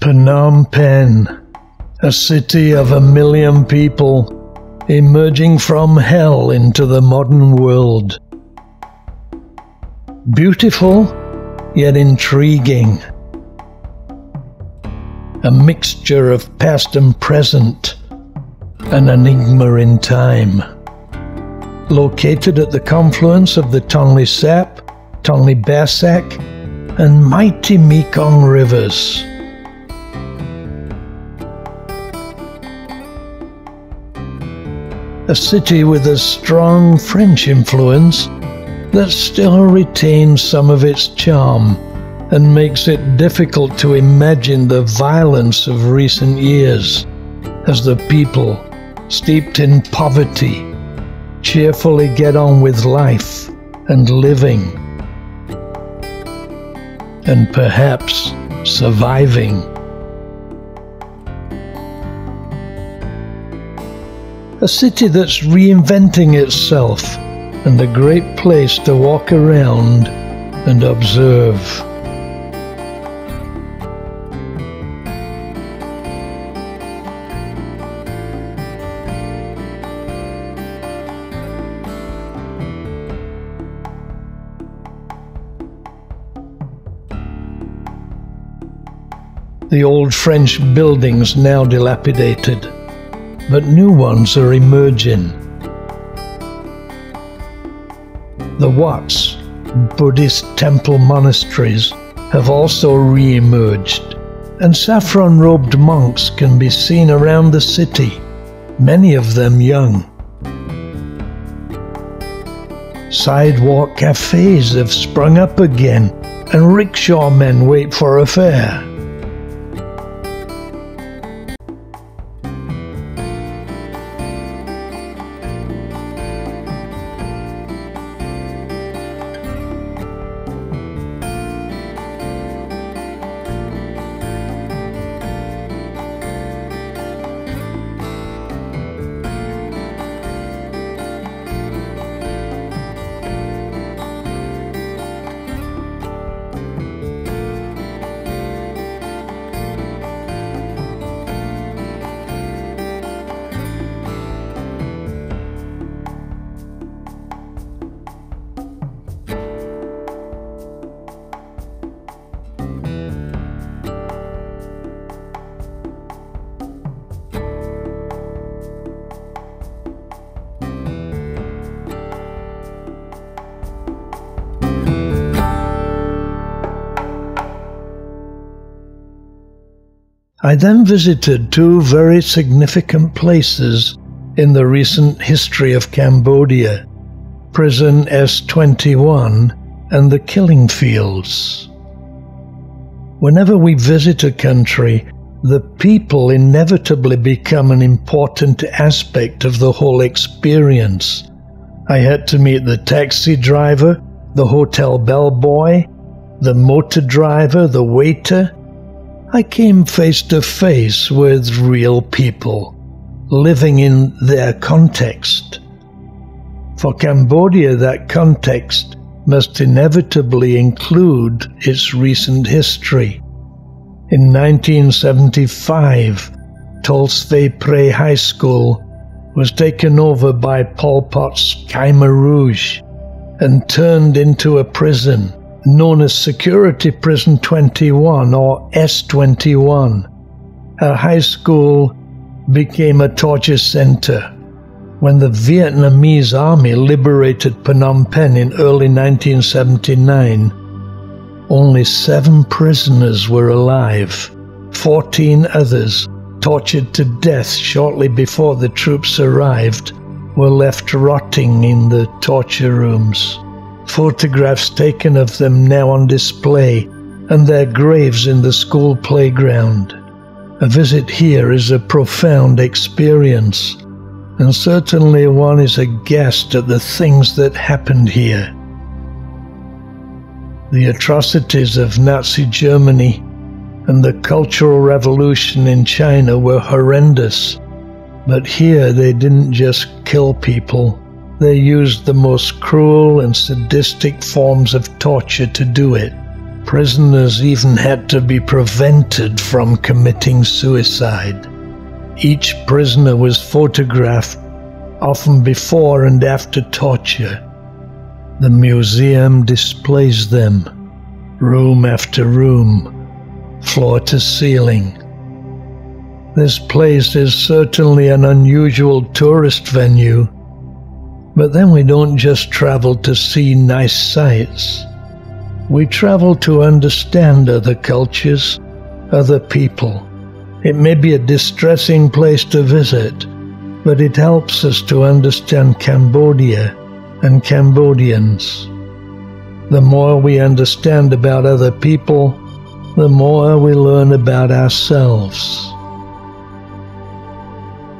Pnohm Penh, a city of 1 million people, emerging from hell into the modern world. Beautiful, yet intriguing. A mixture of past and present, an enigma in time. Located at the confluence of the Tonle Sap, Tonle Sap, and mighty Mekong rivers. A city with a strong French influence that still retains some of its charm and makes it difficult to imagine the violence of recent years as the people, steeped in poverty, cheerfully get on with life and living, and perhaps surviving. A city that's reinventing itself and a great place to walk around and observe. The old French buildings now dilapidated, but new ones are emerging. The Wats, Buddhist temple monasteries, have also re-emerged, and saffron-robed monks can be seen around the city, many of them young. Sidewalk cafes have sprung up again, and rickshaw men wait for a fare. I then visited two very significant places in the recent history of Cambodia, Prison S21 and the Killing Fields. Whenever we visit a country, the people inevitably become an important aspect of the whole experience. I had to meet the taxi driver, the hotel bellboy, the motor driver, the waiter. I came face to face with real people, living in their context. For Cambodia, that context must inevitably include its recent history. In 1975, Tolstoi Pre High School was taken over by Pol Pot's Khmer Rouge and turned into a prison known as Security Prison 21 or S21. Our high school became a torture center. When the Vietnamese army liberated Phnom Penh in early 1979, only 7 prisoners were alive. 14 others, tortured to death shortly before the troops arrived, were left rotting in the torture rooms. Photographs taken of them now on display, and their graves in the school playground. A visit here is a profound experience, and certainly one is aghast at the things that happened here. The atrocities of Nazi Germany and the Cultural Revolution in China were horrendous, but here they didn't just kill people. They used the most cruel and sadistic forms of torture to do it. Prisoners even had to be prevented from committing suicide. Each prisoner was photographed, often before and after torture. The museum displays them, room after room, floor to ceiling. This place is certainly an unusual tourist venue, but then we don't just travel to see nice sights. We travel to understand other cultures, other people. It may be a distressing place to visit, but it helps us to understand Cambodia and Cambodians. The more we understand about other people, the more we learn about ourselves.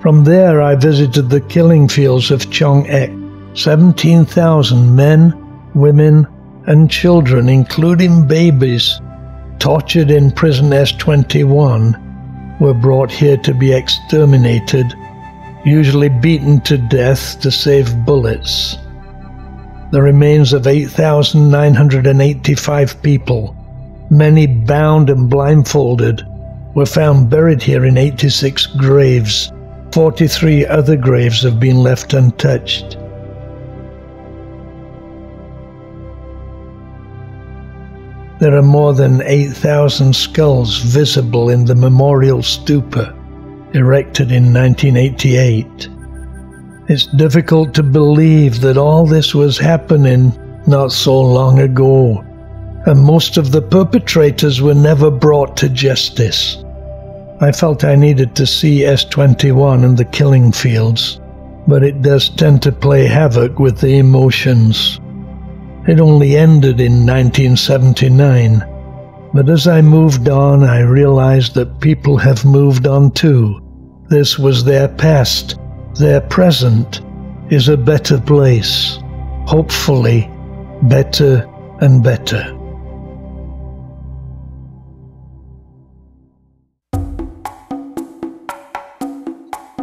From there I visited the killing fields of Chong Ek. 17,000 men, women, and children, including babies, tortured in prison S-21, were brought here to be exterminated, usually beaten to death to save bullets. The remains of 8,985 people, many bound and blindfolded, were found buried here in 86 graves. 43 other graves have been left untouched. There are more than 8,000 skulls visible in the memorial stupa, erected in 1988. It's difficult to believe that all this was happening not so long ago, and most of the perpetrators were never brought to justice. I felt I needed to see S-21 and the killing fields, but it does tend to play havoc with the emotions. It only ended in 1979, but as I moved on, I realized that people have moved on too. This was their past. Their present is a better place. Hopefully, better and better.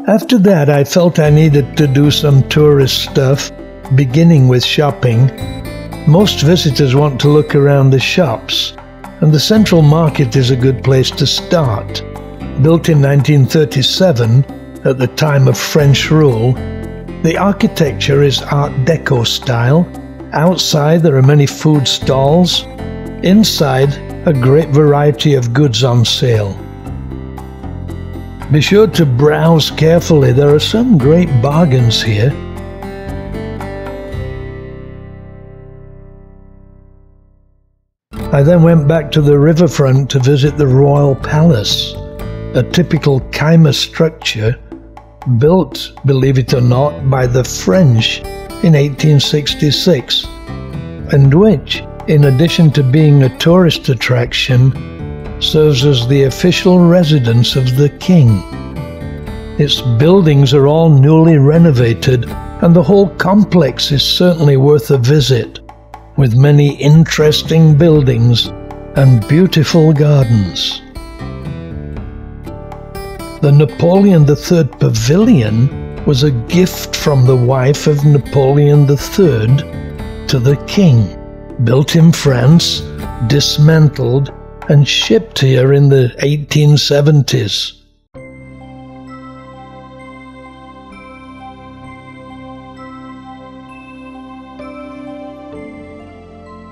After that, I felt I needed to do some tourist stuff, beginning with shopping. Most visitors want to look around the shops, and the Central Market is a good place to start. Built in 1937, at the time of French rule, the architecture is Art Deco style. Outside there are many food stalls. Inside, a great variety of goods on sale. Be sure to browse carefully, there are some great bargains here. I then went back to the riverfront to visit the Royal Palace, a typical Khmer structure built, believe it or not, by the French in 1866, and which, in addition to being a tourist attraction, serves as the official residence of the king. Its buildings are all newly renovated, and the whole complex is certainly worth a visit, with many interesting buildings and beautiful gardens. The Napoleon III Pavilion was a gift from the wife of Napoleon III to the king, built in France, dismantled, and shipped here in the 1870s.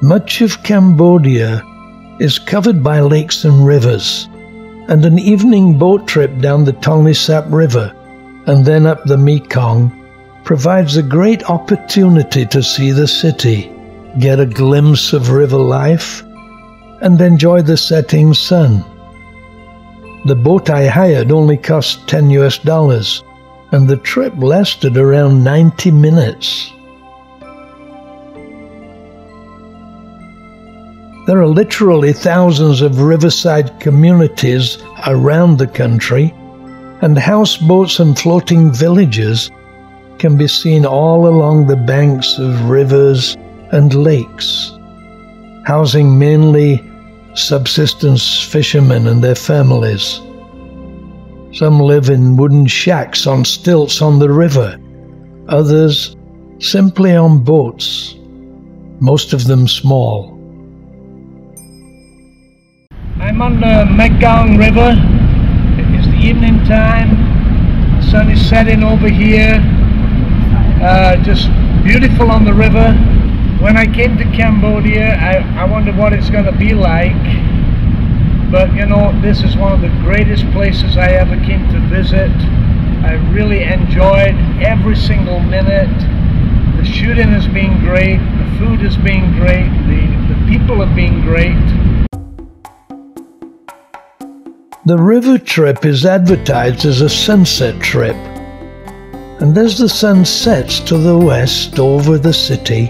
Much of Cambodia is covered by lakes and rivers, and an evening boat trip down the Tonle River and then up the Mekong provides a great opportunity to see the city, get a glimpse of river life, and enjoy the setting sun. The boat I hired only cost $10, and the trip lasted around 90 minutes. There are literally thousands of riverside communities around the country, and houseboats and floating villages can be seen all along the banks of rivers and lakes, housing mainly subsistence fishermen and their families. Some live in wooden shacks on stilts on the river, others simply on boats, most of them small. I'm on the Mekong River. It's the evening time. The sun is setting over here. Just beautiful on the river. When I came to Cambodia, I wondered what it's going to be like. But you know, this is one of the greatest places I ever came to visit. I really enjoyed every single minute. The shooting has been great, the food has been great, the people have been great. The river trip is advertised as a sunset trip. And as the sun sets to the west over the city,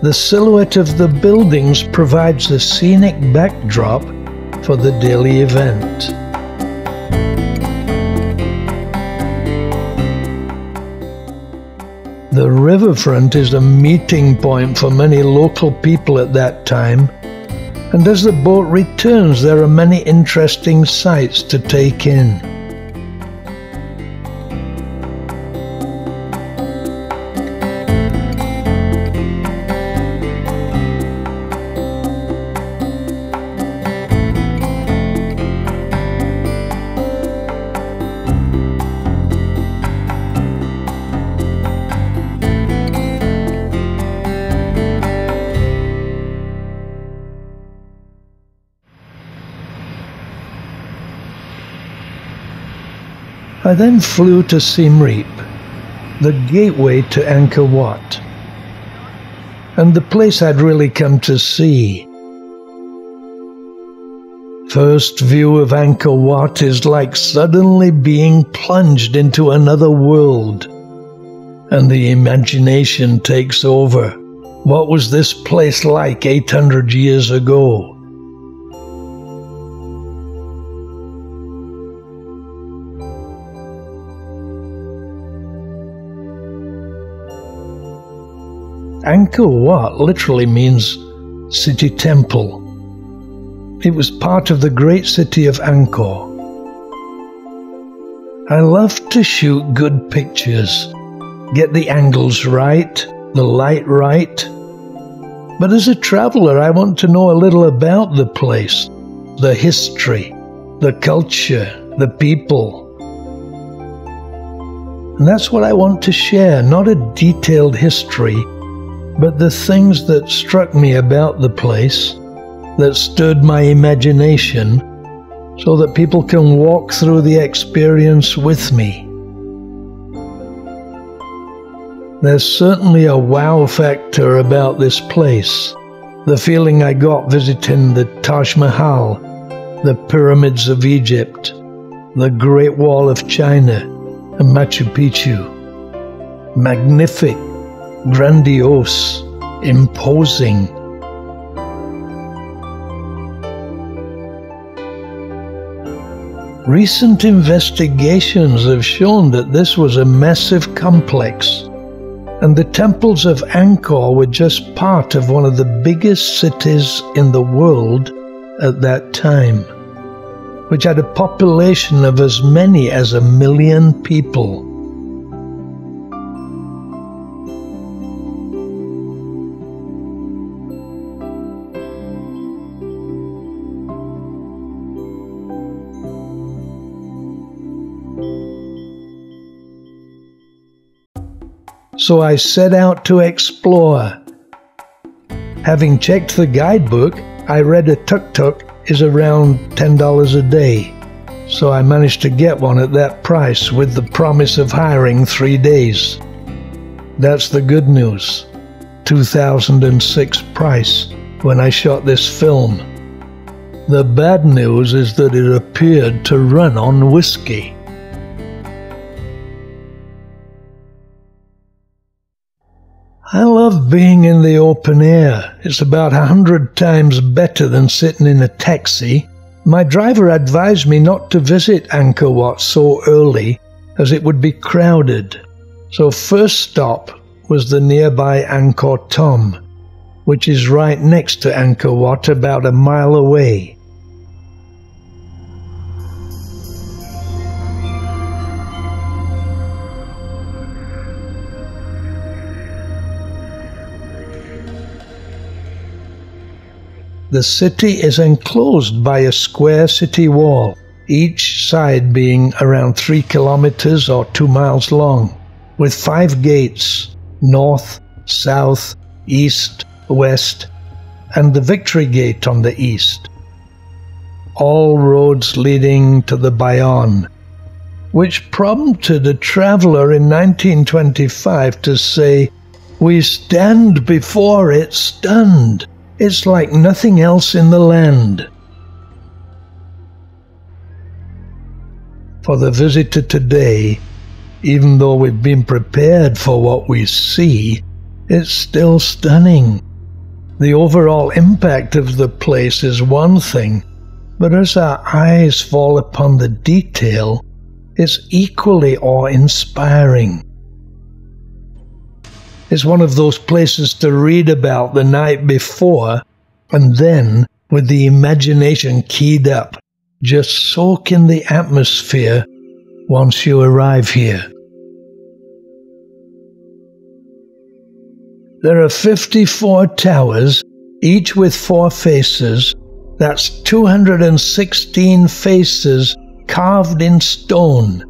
the silhouette of the buildings provides the scenic backdrop for the daily event. The riverfront is a meeting point for many local people at that time, and as the boat returns there are many interesting sights to take in. I then flew to Siem Real, the gateway to Angkor Wat, and the place I'd really come to see. First view of Angkor Wat is like suddenly being plunged into another world, and the imagination takes over. What was this place like 800 years ago? Angkor Wat literally means city temple. It was part of the great city of Angkor. I love to shoot good pictures, get the angles right, the light right. But as a traveler, I want to know a little about the place, the history, the culture, the people. And that's what I want to share, not a detailed history, but the things that struck me about the place, that stirred my imagination, so that people can walk through the experience with me. There's certainly a wow factor about this place. The feeling I got visiting the Taj Mahal, the pyramids of Egypt, the Great Wall of China, and Machu Picchu. Magnific, grandiose, imposing. Recent investigations have shown that this was a massive complex, and the temples of Angkor were just part of one of the biggest cities in the world at that time, which had a population of as many as 1 million people. So I set out to explore. Having checked the guidebook, I read a tuk-tuk is around $10 a day. So I managed to get one at that price with the promise of hiring 3 days. That's the good news. 2006 price when I shot this film. The bad news is that it appeared to run on whiskey. I love being in the open air. It's about 100 times better than sitting in a taxi. My driver advised me not to visit Angkor Wat so early, as it would be crowded. So first stop was the nearby Angkor Thom, which is right next to Angkor Wat, about a mile away. The city is enclosed by a square city wall, each side being around 3 kilometers or 2 miles long, with 5 gates, north, south, east, west, and the Victory Gate on the east. All roads leading to the Bayon, which prompted a traveller in 1925 to say, "We stand before it stunned. It's like nothing else in the land." For the visitor today, even though we've been prepared for what we see, it's still stunning. The overall impact of the place is one thing, but as our eyes fall upon the detail, it's equally awe-inspiring. It's one of those places to read about the night before, and then, with the imagination keyed up, just soak in the atmosphere once you arrive here. There are 54 towers, each with 4 faces. That's 216 faces carved in stone.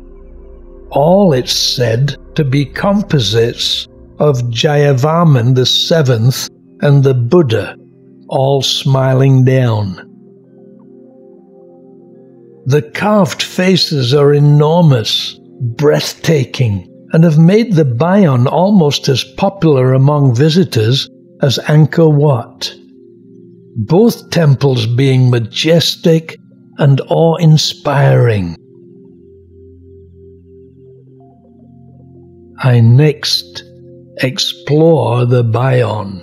All, it's said, to be composites of Jayavarman VII and the Buddha, all smiling down. The carved faces are enormous, breathtaking, and have made the Bayon almost as popular among visitors as Angkor Wat, both temples being majestic and awe-inspiring. I next explore the Bayon.